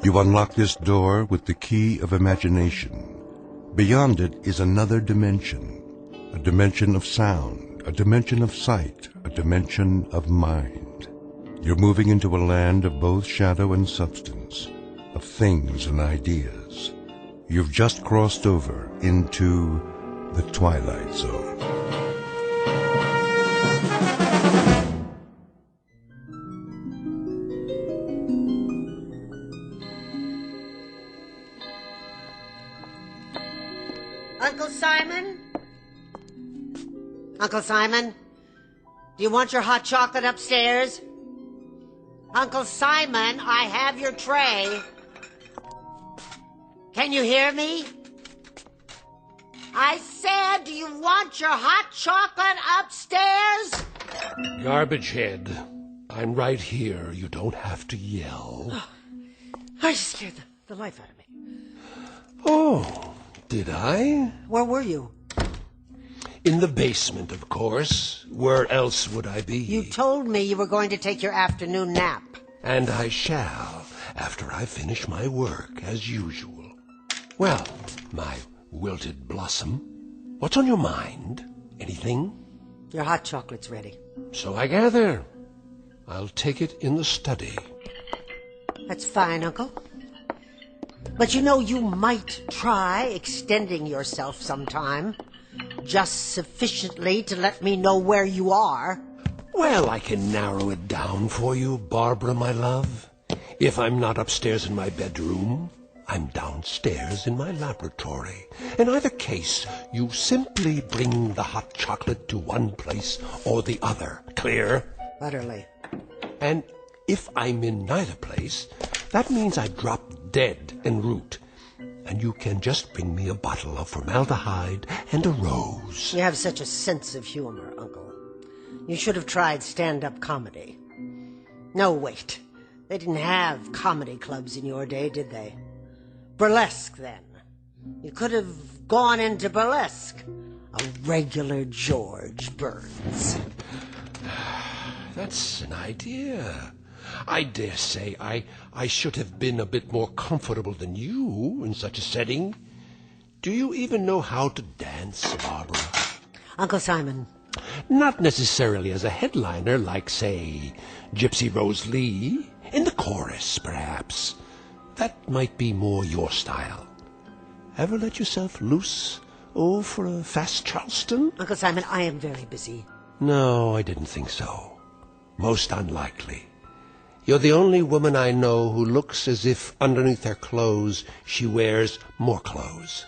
You unlock this door with the key of imagination. Beyond it is another dimension, a dimension of sound, a dimension of sight, a dimension of mind. You're moving into a land of both shadow and substance, of things and ideas. You've just crossed over into the Twilight Zone. Uncle Simon? Uncle Simon? Do you want your hot chocolate upstairs? Uncle Simon, I have your tray. Can you hear me? I said, do you want your hot chocolate upstairs? Garbage head. I'm right here. You don't have to yell. Oh, I scared the life out of me. Oh, did I? Where were you? In the basement, of course. Where else would I be? You told me you were going to take your afternoon nap. And I shall, after I finish my work, as usual. Well, my wilted blossom, what's on your mind? Anything? Your hot chocolate's ready. So I gather. I'll take it in the study. That's fine, Uncle. But you know, you might try extending yourself sometime. Just sufficiently to let me know where you are. Well, I can narrow it down for you, Barbara, my love. If I'm not upstairs in my bedroom, I'm downstairs in my laboratory. In either case, you simply bring the hot chocolate to one place or the other. Clear? Utterly. And if I'm in neither place, that means I drop dead en route. And you can just bring me a bottle of formaldehyde and a rose. You have such a sense of humor, Uncle. You should have tried stand-up comedy. No, wait. They didn't have comedy clubs in your day, did they? Burlesque, then. You could have gone into burlesque. A regular George Burns. That's an idea. I dare say I should have been a bit more comfortable than you in such a setting. Do you even know how to dance, Barbara? Uncle Simon. Not necessarily as a headliner like, say, Gypsy Rose Lee. In the chorus, perhaps. That might be more your style. Ever let yourself loose, for a fast Charleston? Uncle Simon, I am very busy. No, I didn't think so. Most unlikely. You're the only woman I know who looks as if underneath her clothes she wears more clothes.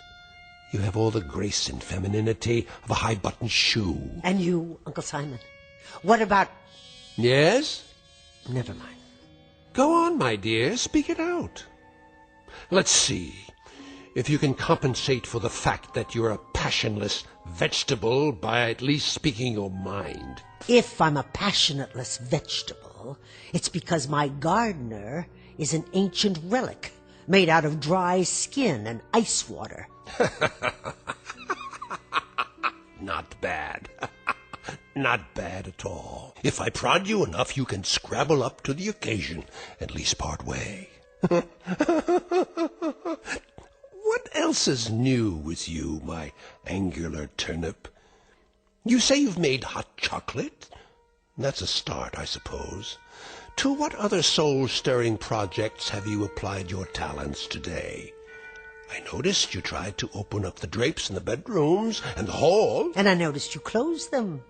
You have all the grace and femininity of a high-button shoe. And you, Uncle Simon? What about... Yes? Never mind. Go on, my dear. Speak it out. Let's see if you can compensate for the fact that you're a passionless vegetable by at least speaking your mind. If I'm a passionateless vegetable, it's because my gardener is an ancient relic made out of dry skin and ice water. Not bad. Not bad at all. If I prod you enough, you can scrabble up to the occasion, at least part way. What else is new with you, my angular turnip? You say you've made hot chocolate? That's a start, I suppose. To what other soul-stirring projects have you applied your talents today? I noticed you tried to open up the drapes in the bedrooms and the hall. And I noticed you closed them.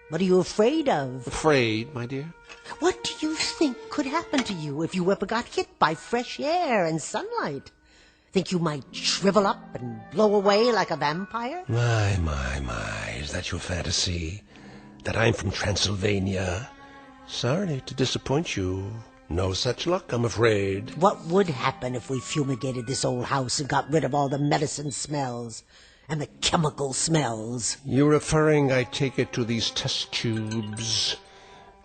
What are you afraid of? Afraid, my dear? What do you think could happen to you if you ever got hit by fresh air and sunlight? Think you might shrivel up and blow away like a vampire? My, is that your fantasy? That I'm from Transylvania? Sorry to disappoint you. No such luck, I'm afraid. What would happen if we fumigated this old house and got rid of all the medicine smells and the chemical smells? You're referring, I take it, to these test tubes.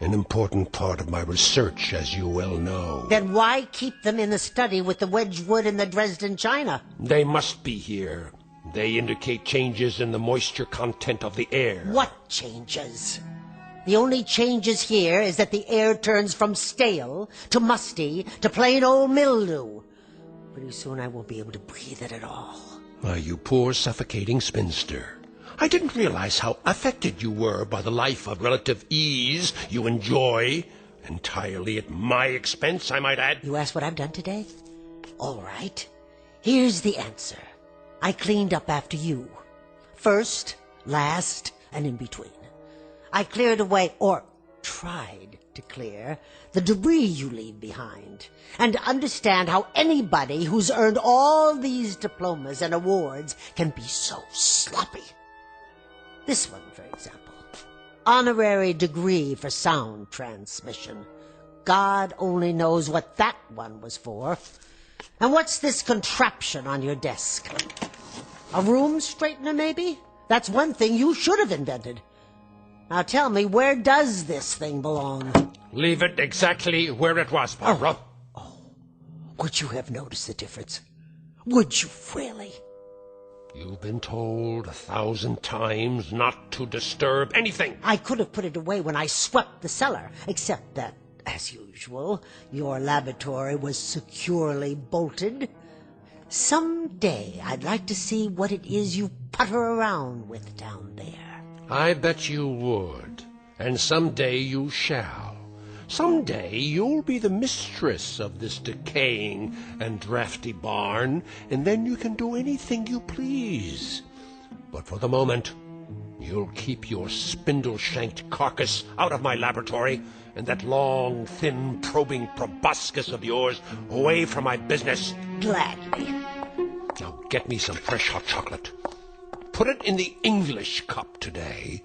An important part of my research, as you well know. Then why keep them in the study with the Wedgwood and the Dresden china? They must be here. They indicate changes in the moisture content of the air. What changes? The only changes here is that the air turns from stale to musty to plain old mildew. Pretty soon I won't be able to breathe it at all. Why, you poor suffocating spinster. I didn't realize how affected you were by the life of relative ease you enjoy, entirely at my expense, I might add. You asked what I've done today? All right. Here's the answer. I cleaned up after you. First, last, and in between. I cleared away, or tried to clear, the debris you leave behind, and understand how anybody who's earned all these diplomas and awards can be so sloppy. This one, for example. Honorary degree for sound transmission. God only knows what that one was for. And what's this contraption on your desk? A room straightener, maybe? That's one thing you should have invented. Now tell me, where does this thing belong? Leave it exactly where it was, Barbara. Would you have noticed the difference? Would you really? You've been told 1,000 times not to disturb anything. I could have put it away when I swept the cellar, except that, as usual, your laboratory was securely bolted. Someday I'd like to see what it is you putter around with down there. I bet you would. And someday you shall. Someday you'll be the mistress of this decaying and drafty barn, and then you can do anything you please. But for the moment, you'll keep your spindle-shanked carcass out of my laboratory, and that long, thin, probing proboscis of yours away from my business. Gladly. Now get me some fresh hot chocolate. Put it in the English cup today,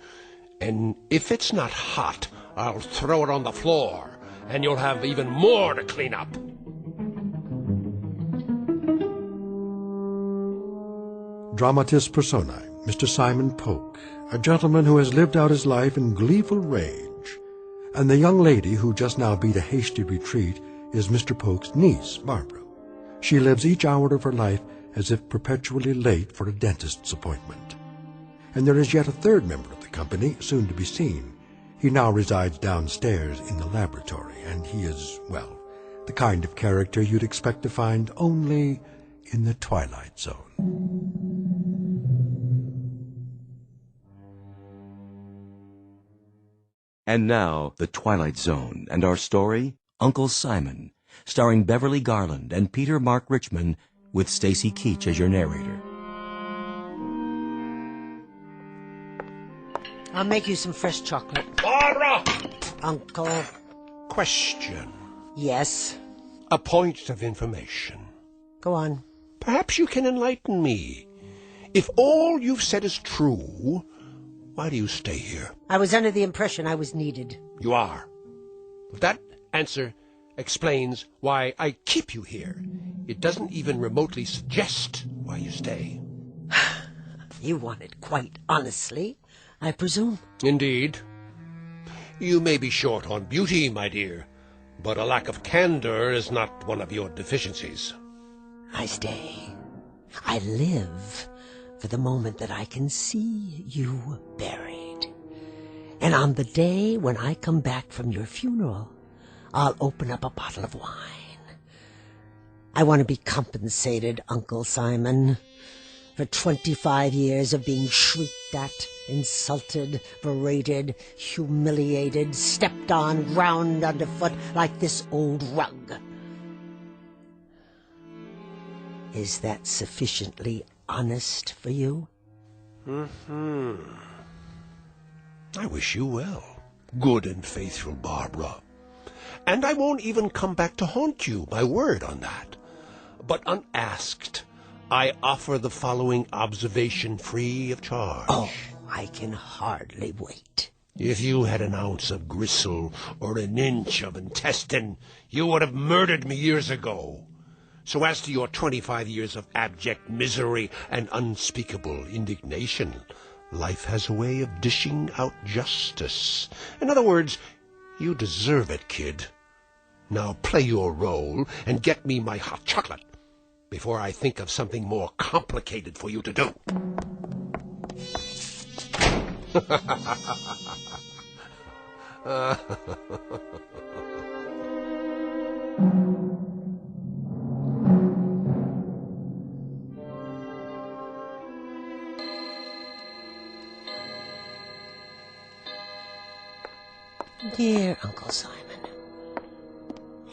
and if it's not hot, I'll throw it on the floor, and you'll have even more to clean up. Dramatis personae, Mr. Simon Polk, a gentleman who has lived out his life in gleeful rage, and the young lady who just now beat a hasty retreat is Mr. Polk's niece, Barbara. She lives each hour of her life as if perpetually late for a dentist's appointment. And there is yet a third member of the company, soon to be seen. He now resides downstairs in the laboratory, and he is, well, the kind of character you'd expect to find only in the Twilight Zone. And now, The Twilight Zone, and our story, Uncle Simon, starring Beverly Garland and Peter Mark Richmond, with Stacy Keach as your narrator. I'll make you some fresh chocolate. Barbara! Uncle. Question. Yes? A point of information. Go on. Perhaps you can enlighten me. If all you've said is true, why do you stay here? I was under the impression I was needed. You are. That answer explains why I keep you here. It doesn't even remotely suggest why you stay. You want it quite honestly, I presume? Indeed. You may be short on beauty, my dear, but a lack of candor is not one of your deficiencies. I stay. I live for the moment that I can see you buried. And on the day when I come back from your funeral, I'll open up a bottle of wine. I want to be compensated, Uncle Simon, for 25 years of being shrieked at, insulted, berated, humiliated, stepped on, ground underfoot like this old rug. Is that sufficiently honest for you? I wish you well, good and faithful Barbara. And I won't even come back to haunt you, my word on that. But unasked, I offer the following observation free of charge. Oh, I can hardly wait. If you had an ounce of gristle or an inch of intestine, you would have murdered me years ago. So as to your 25 years of abject misery and unspeakable indignation, life has a way of dishing out justice. In other words, you deserve it, kid. Now play your role and get me my hot chocolate before I think of something more complicated for you to do. Dear Uncle Simon.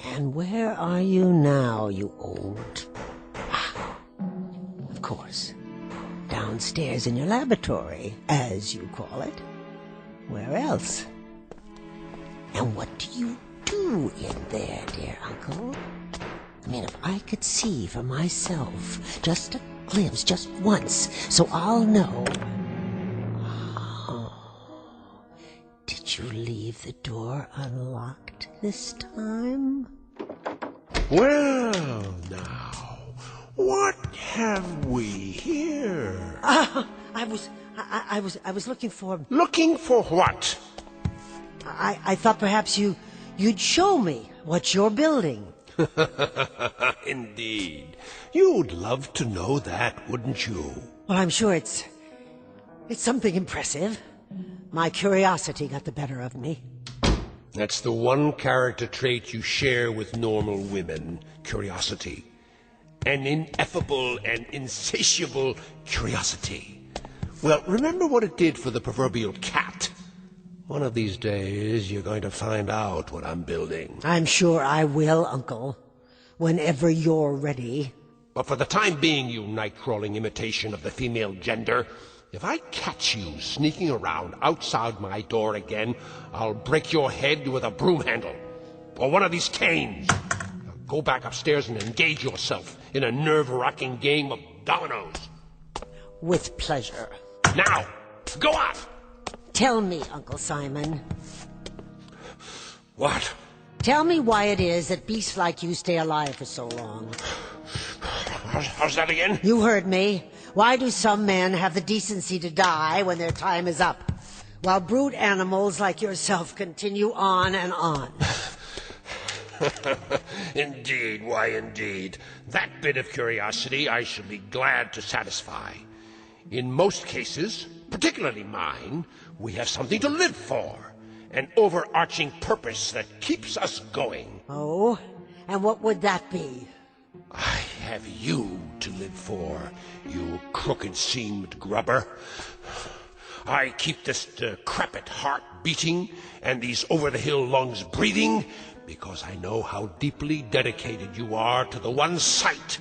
And where are you now, you old... Ah, of course. Downstairs in your laboratory, as you call it. Where else? And what do you do in there, dear Uncle? I mean, if I could see for myself, just a glimpse, just once, so I'll know... Did you leave the door unlocked this time? Well, now, what have we here? I was looking for... Looking for what? I thought perhaps you'd show me what you're building. Indeed. You'd love to know that, wouldn't you? Well, I'm sure it's something impressive. My curiosity got the better of me. That's the one character trait you share with normal women, curiosity. An ineffable and insatiable curiosity. Well, remember what it did for the proverbial cat. One of these days, you're going to find out what I'm building. I'm sure I will, Uncle. Whenever you're ready. But for the time being, you night-crawling imitation of the female gender, if I catch you sneaking around outside my door again, I'll break your head with a broom handle. Or one of these canes. Now go back upstairs and engage yourself in a nerve-wracking game of dominoes. With pleasure. Now, go on! Tell me, Uncle Simon. What? Tell me why it is that beasts like you stay alive for so long. How's that again? You heard me. Why do some men have the decency to die when their time is up, while brute animals like yourself continue on and on? Indeed, why indeed. That bit of curiosity I shall be glad to satisfy. In most cases, particularly mine, we have something to live for. An overarching purpose that keeps us going. Oh? And what would that be? I have you to live for, you crooked-seamed grubber. I keep this decrepit heart beating and these over-the-hill lungs breathing because I know how deeply dedicated you are to the one sight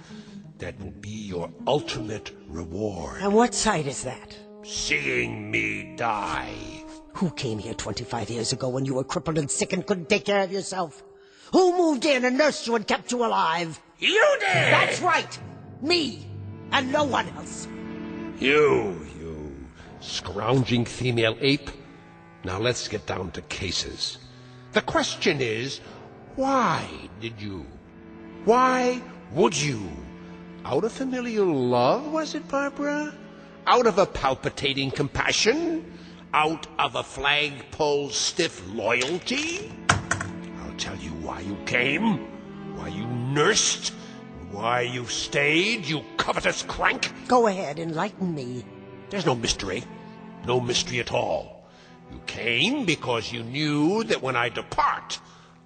that will be your ultimate reward. And what sight is that? Seeing me die. Who came here 25 years ago when you were crippled and sick and couldn't take care of yourself? Who moved in and nursed you and kept you alive? You did! That's right! Me! And no one else! You scrounging female ape. Now let's get down to cases. The question is, why did you? Why would you? Out of familial love, was it, Barbara? Out of a palpitating compassion? Out of a flagpole stiff loyalty? I'll tell you why you came, why you nursed, why you stayed, you covetous crank. Go ahead, enlighten me. There's no mystery. No mystery at all. You came because you knew that when I depart,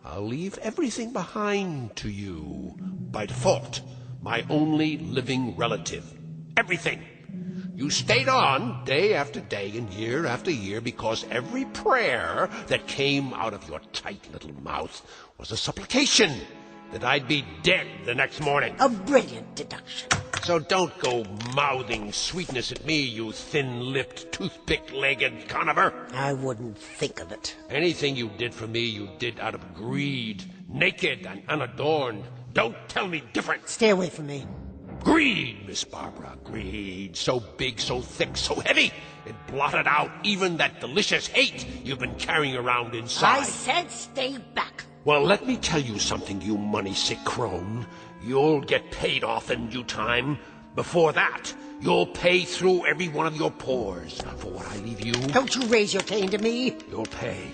I'll leave everything behind to you. By default, my only living relative. Everything. You stayed on day after day and year after year because every prayer that came out of your tight little mouth was a supplication that I'd be dead the next morning. A brilliant deduction. So don't go mouthing sweetness at me, you thin-lipped, toothpick-legged conover. I wouldn't think of it. Anything you did for me, you did out of greed, naked and unadorned. Don't tell me different. Stay away from me. Greed, Miss Barbara, greed. So big, so thick, so heavy, it blotted out even that delicious hate you've been carrying around inside. I said stay back. Well, let me tell you something, you money-sick crone. You'll get paid off in due time. Before that, you'll pay through every one of your pores for what I leave you. Don't you raise your cane to me. You'll pay,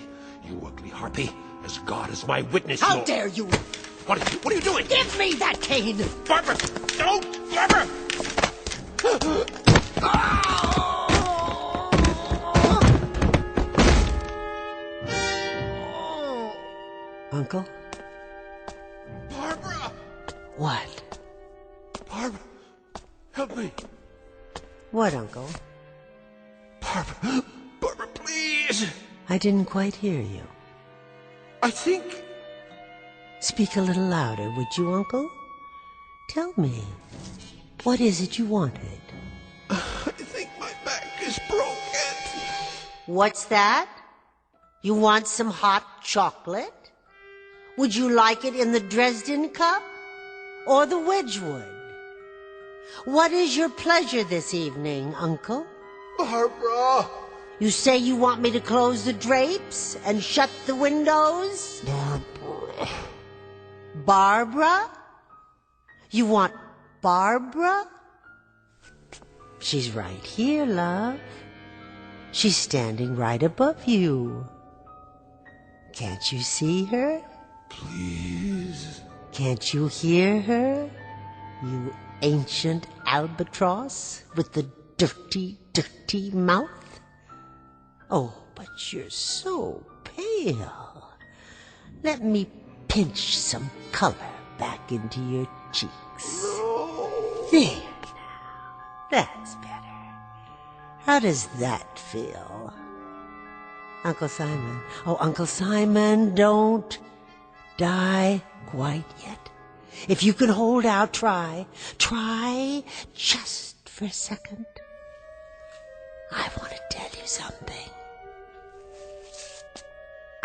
you ugly harpy. As God is my witness, How dare you! What are you doing? Give me that cane! Barbara! Don't! Barbara! Uncle? Barbara! What? Barbara! Help me! What, Uncle? Barbara! Barbara, please! I didn't quite hear you. I think... Speak a little louder, would you, Uncle? Tell me, what is it you wanted? I think my back is broken. What's that? You want some hot chocolate? Would you like it in the Dresden cup or the Wedgwood? What is your pleasure this evening, Uncle? Barbara! You say you want me to close the drapes and shut the windows? Barbara. Barbara? You want Barbara? She's right here, love. She's standing right above you. Can't you see her? Please. Can't you hear her? You ancient albatross with the dirty, dirty mouth? Oh, but you're so pale. Let me pinch some color back into your cheeks. No. There now. That's better. How does that feel? Uncle Simon. Oh, Uncle Simon, don't die quite yet. If you can hold out, try. Try just for a second. I want to tell you something.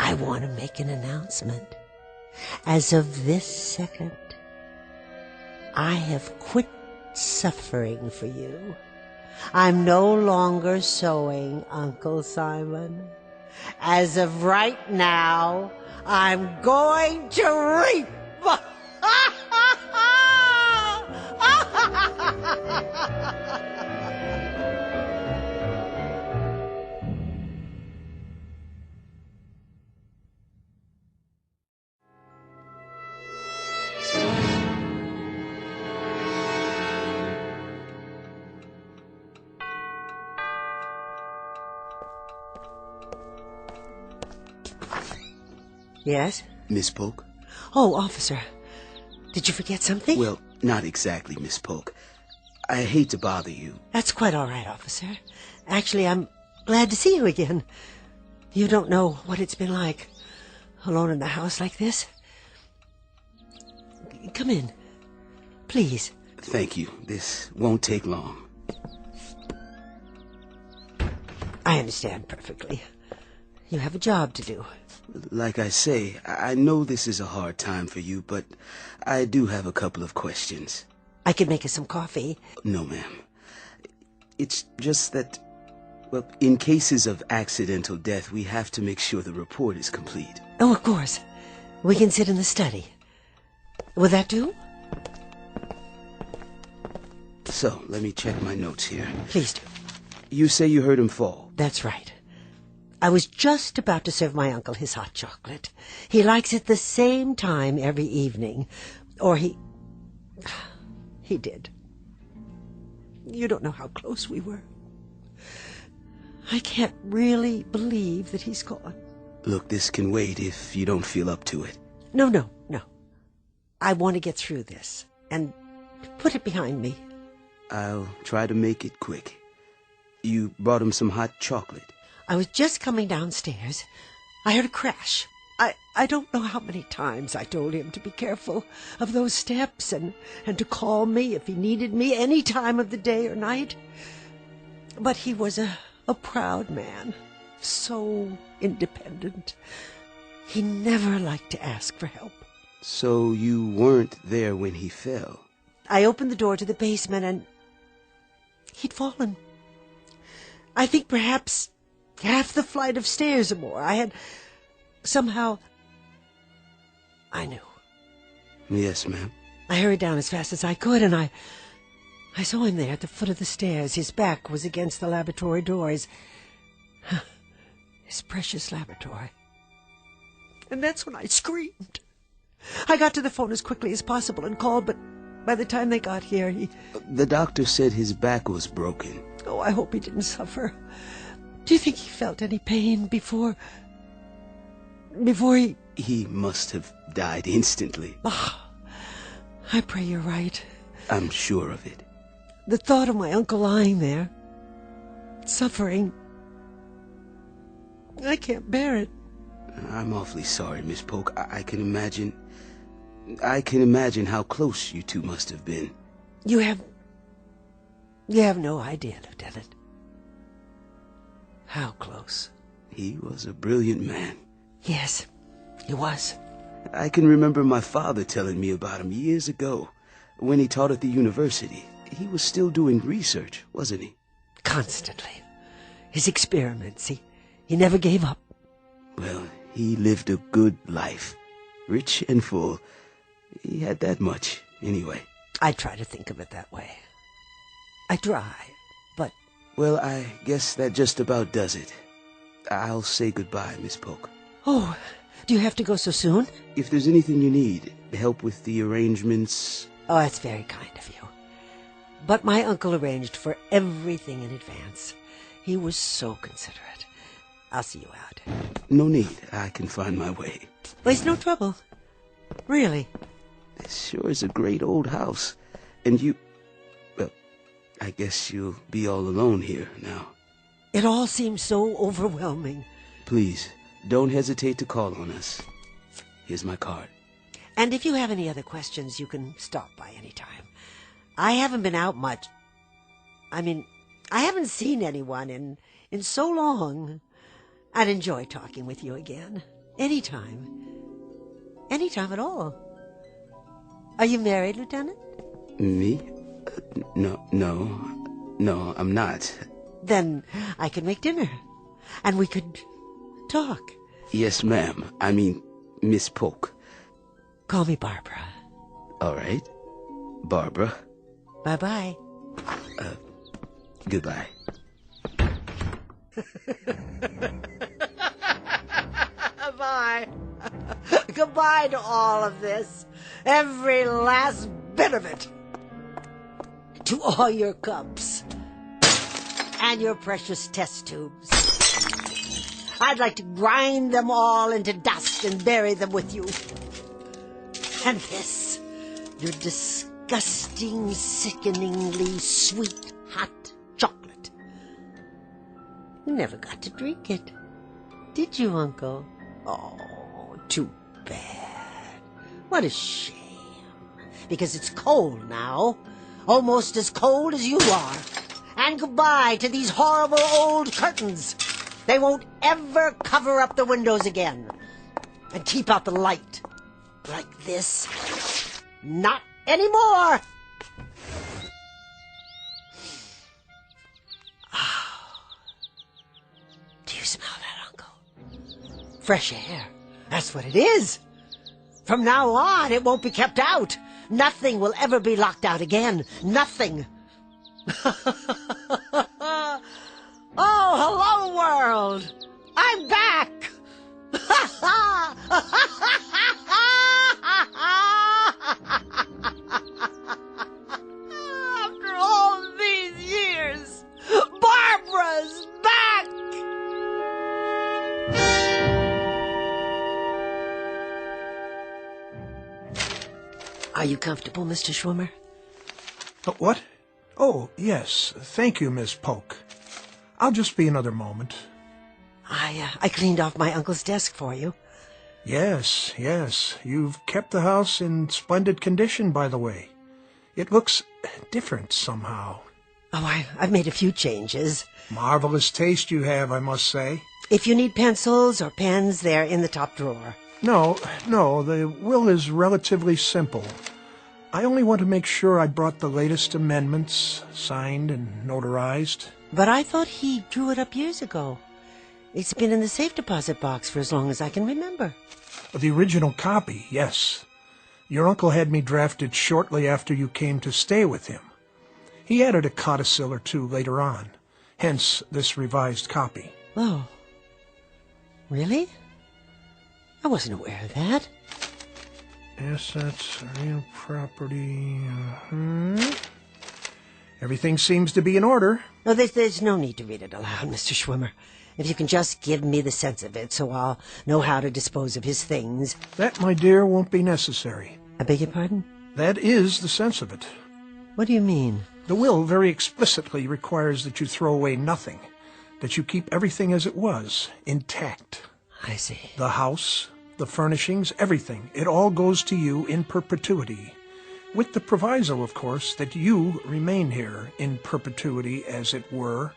I want to make an announcement. As of this second, I have quit suffering for you. I'm no longer sewing, Uncle Simon. As of right now, I'm going to reap. Yes? Miss Polk? Oh, officer. Did you forget something? Well, not exactly, Miss Polk. I hate to bother you. That's quite all right, officer. Actually, I'm glad to see you again. You don't know what it's been like, alone in a house like this. Come in, please. Thank you. This won't take long. I understand perfectly. You have a job to do. Like I say, I know this is a hard time for you, but I do have a couple of questions. I could make us some coffee. No, ma'am. It's just that, well, in cases of accidental death, we have to make sure the report is complete. Oh, of course. We can sit in the study. Will that do? So, let me check my notes here. Please do. You say you heard him fall. That's right. I was just about to serve my uncle his hot chocolate. He likes it the same time every evening. Or he did. You don't know how close we were. I can't really believe that he's gone. Look, this can wait if you don't feel up to it. No. I want to get through this and put it behind me. I'll try to make it quick. You brought him some hot chocolate. I was just coming downstairs. I heard a crash. I don't know how many times I told him to be careful of those steps and to call me if he needed me any time of the day or night. But he was a proud man, so independent. He never liked to ask for help. So you weren't there when he fell? I opened the door to the basement and he'd fallen. I think perhaps half the flight of stairs or more. I knew. Yes, ma'am. I hurried down as fast as I could, and I saw him there at the foot of the stairs. His back was against the laboratory door. His precious laboratory. And that's when I screamed. I got to the phone as quickly as possible and called, but by the time they got here, The doctor said his back was broken. Oh, I hope he didn't suffer. Do you think he felt any pain before he... He must have died instantly. Ah, I pray you're right. I'm sure of it. The thought of my uncle lying there, suffering, I can't bear it. I'm awfully sorry, Miss Polk. I can imagine how close you two must have been. You have no idea, Lieutenant. How close? He was a brilliant man. Yes, he was. I can remember my father telling me about him years ago, when he taught at the university. He was still doing research, wasn't he? Constantly. His experiments, he never gave up. Well, he lived a good life. Rich and full. He had that much, anyway. I try to think of it that way. I try, but... Well, I guess that just about does it. I'll say goodbye, Miss Polk. Oh, do you have to go so soon? If there's anything you need, help with the arrangements... Oh, that's very kind of you. But my uncle arranged for everything in advance. He was so considerate. I'll see you out. No need. I can find my way. Well, it's no trouble. Really. This sure is a great old house. And you... Well, I guess you'll be all alone here now. It all seems so overwhelming. Please, don't hesitate to call on us. Here's my card. And if you have any other questions, you can stop by any time. I haven't been out much. I mean, I haven't seen anyone in so long. I'd enjoy talking with you again. Anytime. Anytime at all. Are you married, Lieutenant? Me? No, I'm not. Then I could make dinner. And we could talk. Yes, ma'am. I mean, Miss Polk. Call me Barbara. All right. Barbara. Bye-bye. Goodbye. Bye. Goodbye to all of this. Every last bit of it. To all your cups. And your precious test tubes. I'd like to grind them all into dust and bury them with you. And this, your disgusting, sickeningly sweet, hot chocolate. You never got to drink it. Did you, Uncle? Oh, too bad. What a shame. Because it's cold now. Almost as cold as you are. And goodbye to these horrible old curtains. They won't ever cover up the windows again. And keep out the light. Like this. Not anymore. Do you smell that, Uncle? Fresh air. That's what it is. From now on, it won't be kept out. Nothing will ever be locked out again. Nothing. Oh, hello, world. I'm back. After all these years, Barbara's back. Are you comfortable, Mr. Schwimmer? What? Oh, yes. Thank you, Miss Polk. I'll just be another moment. I cleaned off my uncle's desk for you. Yes. You've kept the house in splendid condition, by the way. It looks different somehow. Oh, I've made a few changes. Marvelous taste you have, I must say. If you need pencils or pens, they're in the top drawer. No, the will is relatively simple. I only want to make sure I brought the latest amendments, signed and notarized. But I thought he drew it up years ago. It's been in the safe deposit box for as long as I can remember. The original copy, yes. Your uncle had me drafted shortly after you came to stay with him. He added a codicil or two later on, hence this revised copy. Oh. Really? I wasn't aware of that. Assets, real property, Everything seems to be in order. No, there's no need to read it aloud, Mr. Schwimmer. If you can just give me the sense of it so I'll know how to dispose of his things. That, my dear, won't be necessary. I beg your pardon? That is the sense of it. What do you mean? The will very explicitly requires that you throw away nothing, that you keep everything as it was, intact. I see. The house, the furnishings, everything. It all goes to you in perpetuity. With the proviso, of course, that you remain here in perpetuity, as it were.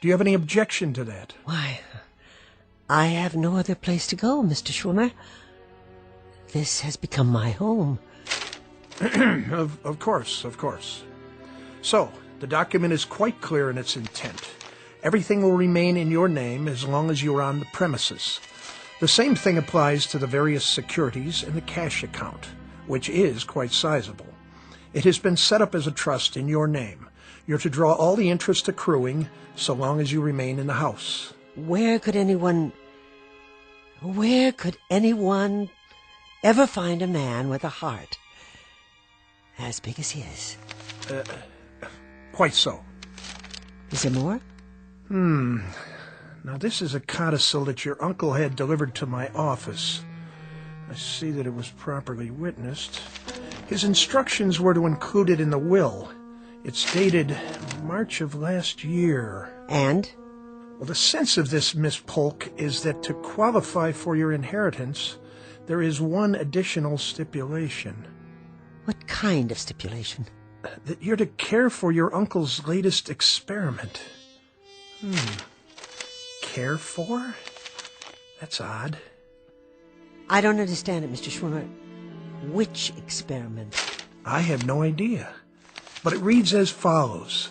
Do you have any objection to that? Why, I have no other place to go, Mr. Schwimmer. This has become my home. Of course. So, the document is quite clear in its intent. Everything will remain in your name as long as you're on the premises. The same thing applies to the various securities in the cash account, which is quite sizable. It has been set up as a trust in your name. You're to draw all the interest accruing so long as you remain in the house. Where could anyone ever find a man with a heart as big as his? Quite so. Is there more? Now this is a codicil that your uncle had delivered to my office. I see that it was properly witnessed. His instructions were to include it in the will. It's dated March of last year. And? Well, the sense of this, Miss Polk, is that to qualify for your inheritance, there is one additional stipulation. What kind of stipulation? That you're to care for your uncle's latest experiment. Care for? That's odd. I don't understand it, Mr. Schwimmer. Which experiment? I have no idea. But it reads as follows.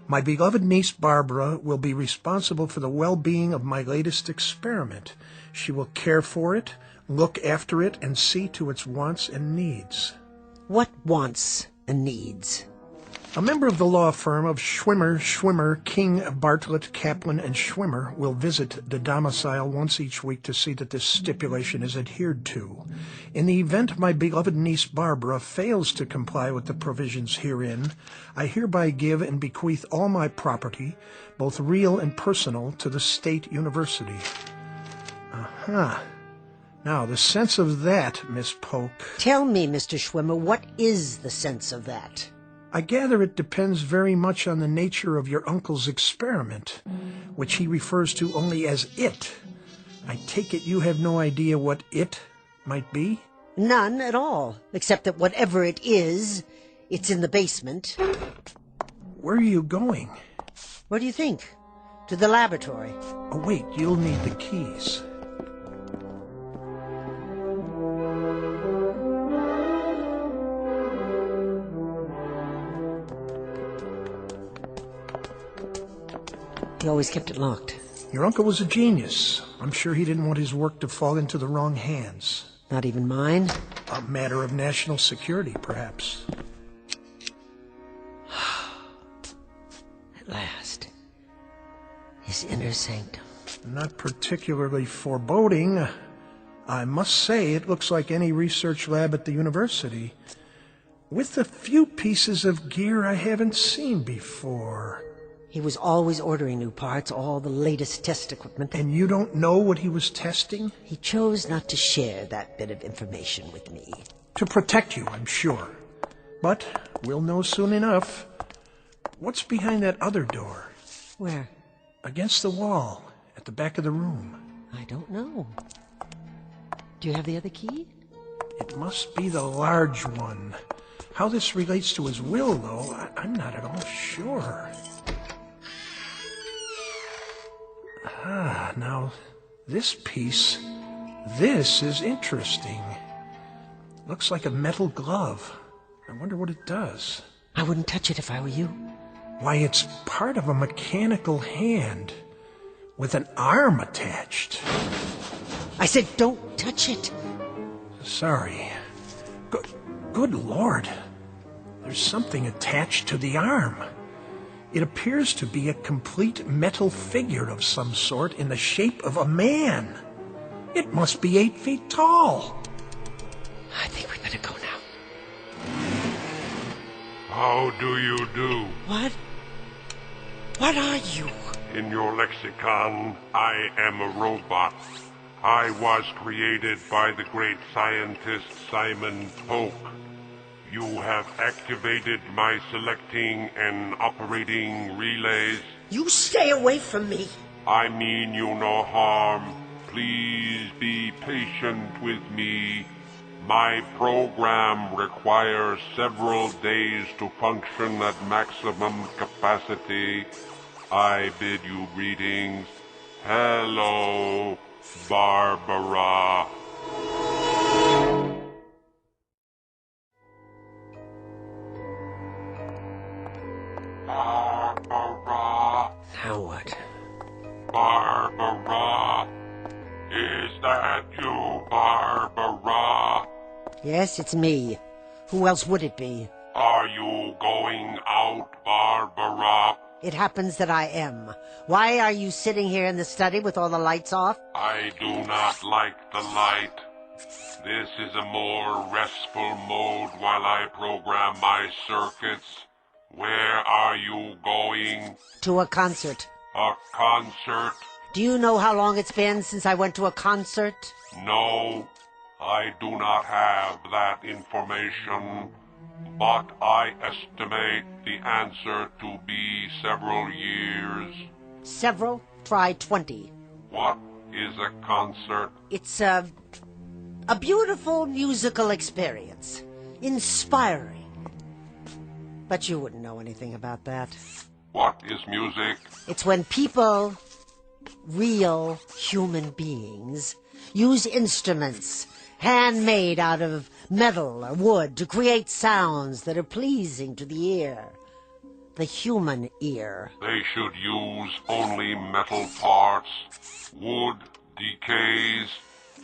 My beloved niece Barbara will be responsible for the well-being of my latest experiment. She will care for it, look after it, and see to its wants and needs. What wants and needs? A member of the law firm of Schwimmer, King, Bartlett, Kaplan, and Schwimmer will visit the domicile once each week to see that this stipulation is adhered to. In the event my beloved niece Barbara fails to comply with the provisions herein, I hereby give and bequeath all my property, both real and personal, to the State University. Now, the sense of that, Miss Polk... Tell me, Mr. Schwimmer, what is the sense of that? I gather it depends very much on the nature of your uncle's experiment, which he refers to only as it. I take it you have no idea what it might be? None at all, except that whatever it is, it's in the basement. Where are you going? Where do you think? To the laboratory. Oh, wait, you'll need the keys. He always kept it locked. Your uncle was a genius. I'm sure he didn't want his work to fall into the wrong hands. Not even mine? A matter of national security, perhaps. At last. His inner sanctum. Not particularly foreboding. I must say it looks like any research lab at the university, with a few pieces of gear I haven't seen before. He was always ordering new parts, all the latest test equipment. And you don't know what he was testing? He chose not to share that bit of information with me. To protect you, I'm sure. But we'll know soon enough. What's behind that other door? Where? Against the wall, at the back of the room. I don't know. Do you have the other key? It must be the large one. How this relates to his will, though, I'm not at all sure. Now, this piece, this is interesting. Looks like a metal glove. I wonder what it does. I wouldn't touch it if I were you. Why, it's part of a mechanical hand, with an arm attached. I said don't touch it. Sorry. Good Lord. There's something attached to the arm. It appears to be a complete metal figure of some sort in the shape of a man. It must be 8 feet tall. I think we better go now. How do you do? What? What are you? In your lexicon, I am a robot. I was created by the great scientist Simon Polk. You have activated my selecting and operating relays. You stay away from me. I mean you no harm. Please be patient with me. My program requires several days to function at maximum capacity. I bid you greetings. Hello, Barbara. Barbara. Now what? Barbara. Is that you, Barbara? Yes, it's me. Who else would it be? Are you going out, Barbara? It happens that I am. Why are you sitting here in the study with all the lights off? I do not like the light. This is a more restful mode while I program my circuits. Where are you going? To a concert. A concert? Do you know how long it's been since I went to a concert? No, I do not have that information, but I estimate the answer to be several years. Several? Try 20. What is a concert? It's a beautiful musical experience. Inspiring. But you wouldn't know anything about that. What is music? It's when people, real human beings, use instruments handmade out of metal or wood to create sounds that are pleasing to the ear. The human ear. They should use only metal parts. Wood decays.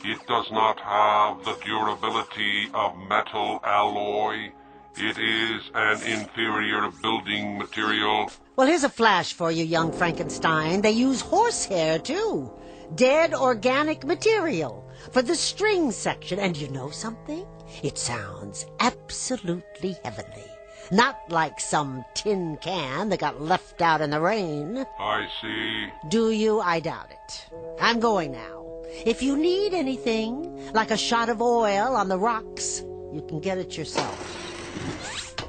It does not have the durability of metal alloy. It is an inferior building material. Well, here's a flash for you, young Frankenstein. They use horsehair, too. Dead organic material for the string section. And you know something? It sounds absolutely heavenly. Not like some tin can that got left out in the rain. I see. Do you? I doubt it. I'm going now. If you need anything, like a shot of oil on the rocks, you can get it yourself.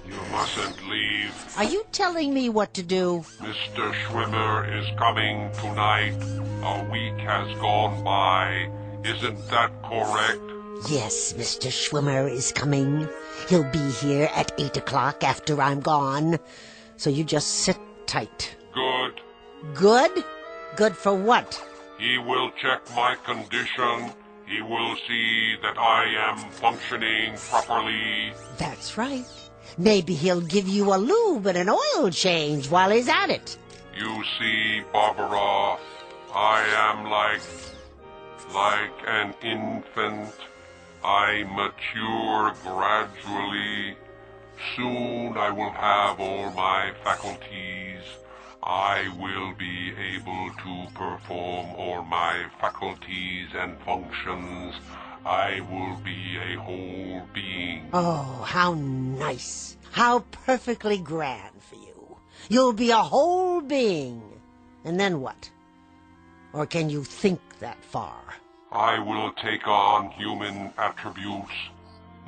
You mustn't leave. Are you telling me what to do? Mr. Schwimmer is coming tonight. A week has gone by. Isn't that correct? Yes, Mr. Schwimmer is coming. He'll be here at 8 o'clock after I'm gone. So you just sit tight. Good. Good? Good for what? He will check my condition. He will see that I am functioning properly. That's right. Maybe he'll give you a lube and an oil change while he's at it. You see, Barbara, I am like an infant. I mature gradually. Soon I will have all my faculties. I will be able to perform all my faculties and functions. I will be a whole being. Oh, how nice. How perfectly grand for you. You'll be a whole being. And then what? Or can you think that far? I will take on human attributes,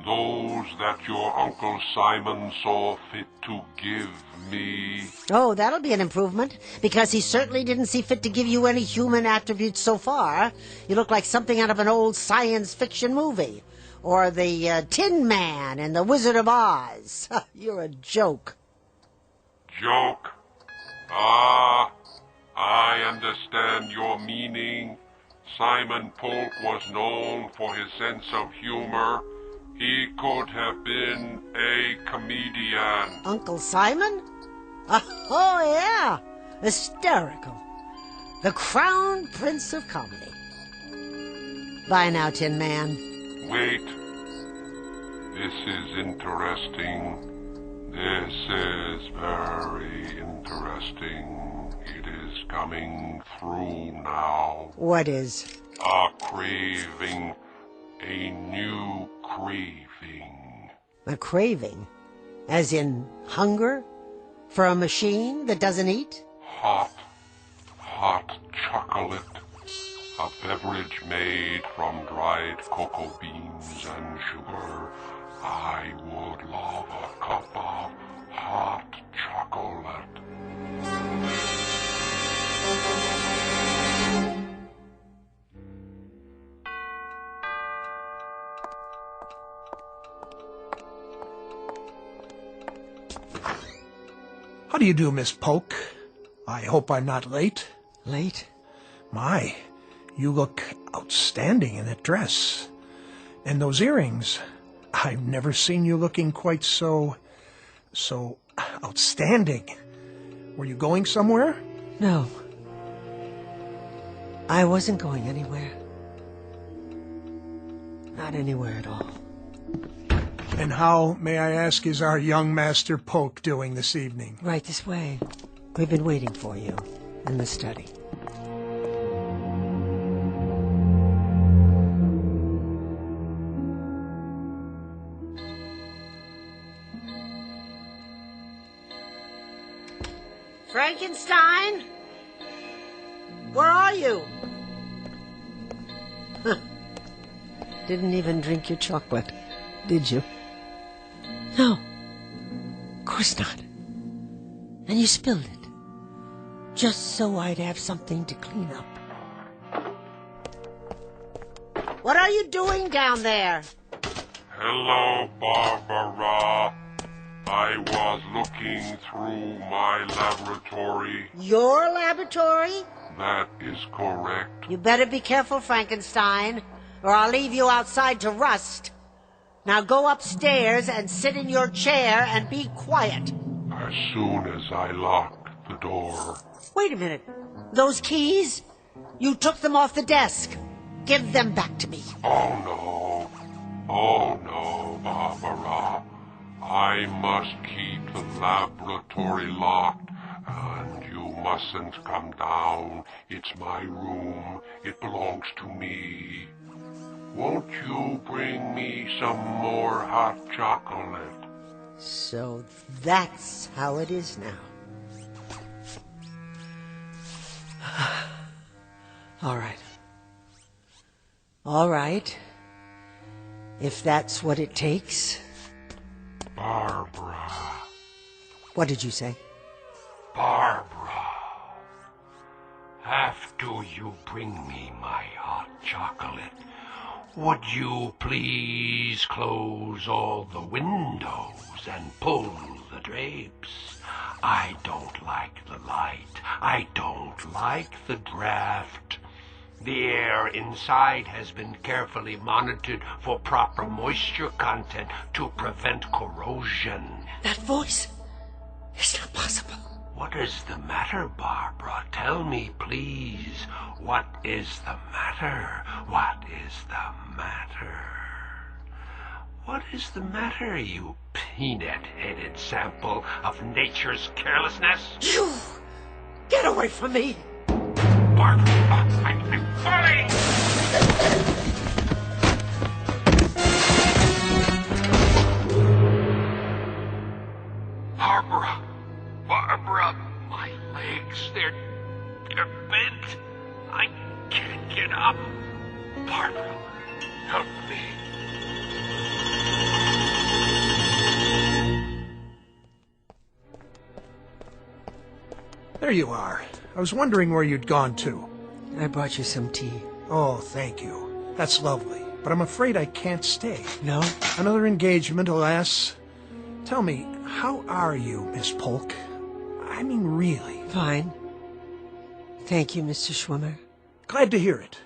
those that your Uncle Simon saw fit to give me. Oh, that'll be an improvement, because he certainly didn't see fit to give you any human attributes so far. You look like something out of an old science fiction movie, or the Tin Man and the Wizard of Oz. You're a joke. Joke? Ah, I understand your meaning. Simon Polk was known for his sense of humor. He could have been a comedian. Uncle Simon? Oh, yeah. Hysterical. The crown prince of comedy. Bye now, Tin Man. Wait. This is interesting. This is very interesting. It is coming through now. What is? A craving. A new craving. A craving? As in hunger? For a machine that doesn't eat? Hot chocolate. A beverage made from dried cocoa beans and sugar. I would love a cup of hot chocolate. do you do, Miss Polk? I hope I'm not late. Late? My, you look outstanding in that dress. And those earrings. I've never seen you looking quite so outstanding. Were you going somewhere? No. I wasn't going anywhere. Not anywhere at all. And how, may I ask, is our young Master Polk doing this evening? Right this way. We've been waiting for you in the study. Frankenstein? Where are you? Didn't even drink your chocolate, did you? No, of course not. And you spilled it, just so I'd have something to clean up. What are you doing down there? Hello, Barbara. I was looking through my laboratory. Your laboratory? That is correct. You better be careful, Frankenstein, or I'll leave you outside to rust. Now go upstairs and sit in your chair and be quiet. As soon as I lock the door. Wait a minute. Those keys? You took them off the desk. Give them back to me. Oh no, Barbara. I must keep the laboratory locked, and you mustn't come down. It's my room. It belongs to me. Won't you bring me some more hot chocolate? So that's how it is now. All right. All right. If that's what it takes. Barbara. What did you say? Barbara. After you bring me my hot chocolate, would you please close all the windows and pull the drapes? I don't like the light. I don't like the draft. The air inside has been carefully monitored for proper moisture content to prevent corrosion. That voice is not possible. What is the matter, Barbara? Tell me, please. What is the matter? What is the matter? What is the matter, you peanut-headed sample of nature's carelessness? You! Get away from me! Barbara, I'm falling! Barbara, my legs, they're bent. I can't get up. Barbara, help me. There you are. I was wondering where you'd gone to. I brought you some tea. Oh, thank you. That's lovely. But I'm afraid I can't stay. No? Another engagement, alas. Tell me, how are you, Miss Polk? I mean, really. Fine. Thank you, Mr. Schwimmer. Glad to hear it.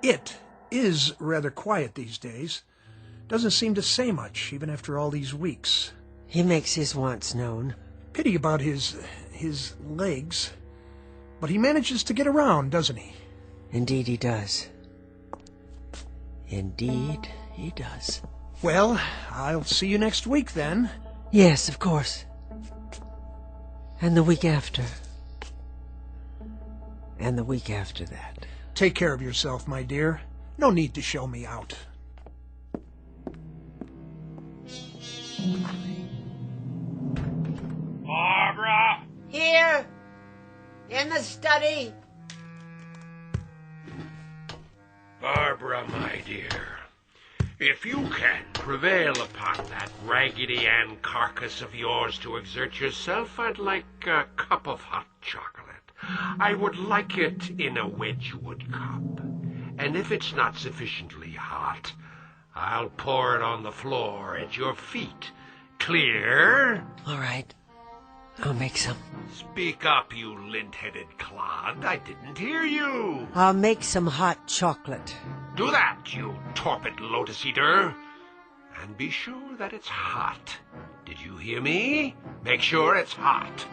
It is rather quiet these days. Doesn't seem to say much, even after all these weeks. He makes his wants known. Pity about his legs. But he manages to get around, doesn't he? Indeed he does. Indeed he does. Well, I'll see you next week then. Yes, of course. And the week after. And the week after that. Take care of yourself, my dear. No need to show me out. Barbara! Here! In the study! Barbara, my dear, if you can prevail upon that Raggedy Ann carcass of yours to exert yourself, I'd like a cup of hot chocolate. I would like it in a Wedgwood cup. And if it's not sufficiently hot, I'll pour it on the floor at your feet. Clear? All right. I'll make some. Speak up, you lint-headed clod. I didn't hear you. I'll make some hot chocolate. Do that, you torpid lotus eater. And be sure that it's hot. Did you hear me? Make sure it's hot.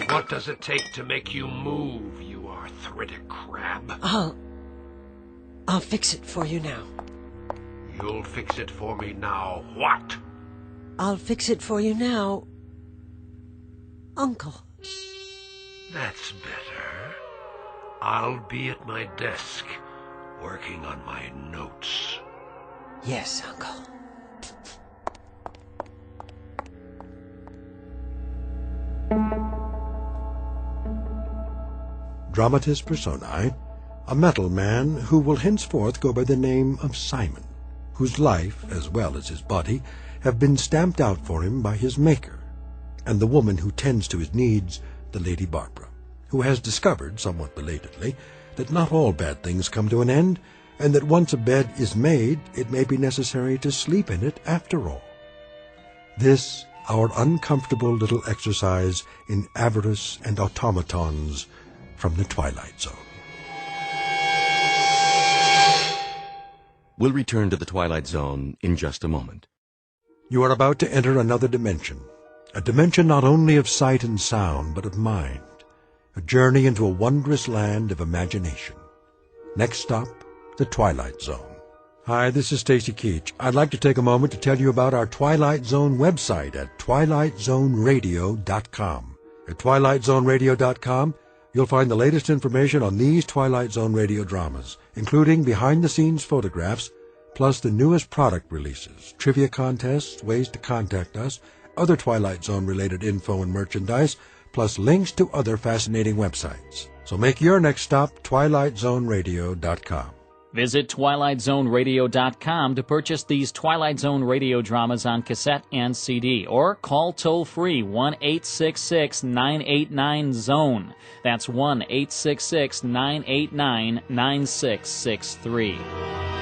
What does it take to make you move, you arthritic crab? I'll fix it for you now. You'll fix it for me now. What? I'll fix it for you now, Uncle. That's better. I'll be at my desk, working on my notes. Yes, Uncle. Dramatis personae, a metal man who will henceforth go by the name of Simon, whose life, as well as his body, have been stamped out for him by his maker, and the woman who tends to his needs, the Lady Barbara, who has discovered, somewhat belatedly, that not all bad things come to an end, and that once a bed is made, it may be necessary to sleep in it after all. This, our uncomfortable little exercise in avarice and automatons from the Twilight Zone. We'll return to the Twilight Zone in just a moment. You are about to enter another dimension, a dimension not only of sight and sound, but of mind, a journey into a wondrous land of imagination. Next stop, the Twilight Zone. Hi, this is Stacy Keach. I'd like to take a moment to tell you about our Twilight Zone website at twilightzoneradio.com. At twilightzoneradio.com, you'll find the latest information on these Twilight Zone radio dramas, including behind-the-scenes photographs, plus the newest product releases, trivia contests, ways to contact us, other Twilight Zone-related info and merchandise, plus links to other fascinating websites. So make your next stop twilightzoneradio.com. Visit twilightzoneradio.com to purchase these Twilight Zone radio dramas on cassette and CD, or call toll-free 1-866-989-ZONE. That's 1-866-989-9663.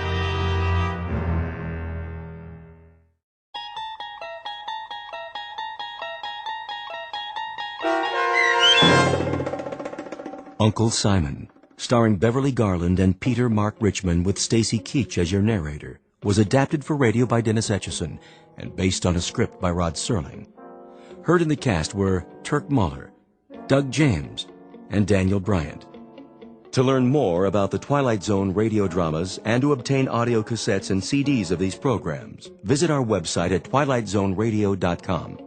Uncle Simon, starring Beverly Garland and Peter Mark Richmond with Stacy Keach as your narrator, was adapted for radio by Dennis Etchison and based on a script by Rod Serling. Heard in the cast were Turk Muller, Doug James, and Daniel Bryant. To learn more about the Twilight Zone radio dramas and to obtain audio cassettes and CDs of these programs, visit our website at twilightzoneradio.com.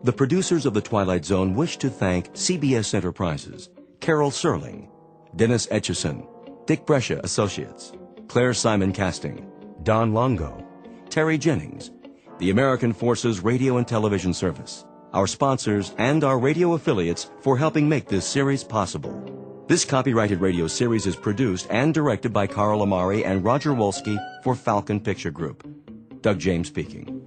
The producers of The Twilight Zone wish to thank CBS Enterprises, Carol Serling, Dennis Etchison, Dick Brescia Associates, Claire Simon Casting, Don Longo, Terry Jennings, the American Forces Radio and Television Service, our sponsors, and our radio affiliates for helping make this series possible. This copyrighted radio series is produced and directed by Carl Amari and Roger Wolski for Falcon Picture Group. Doug James speaking.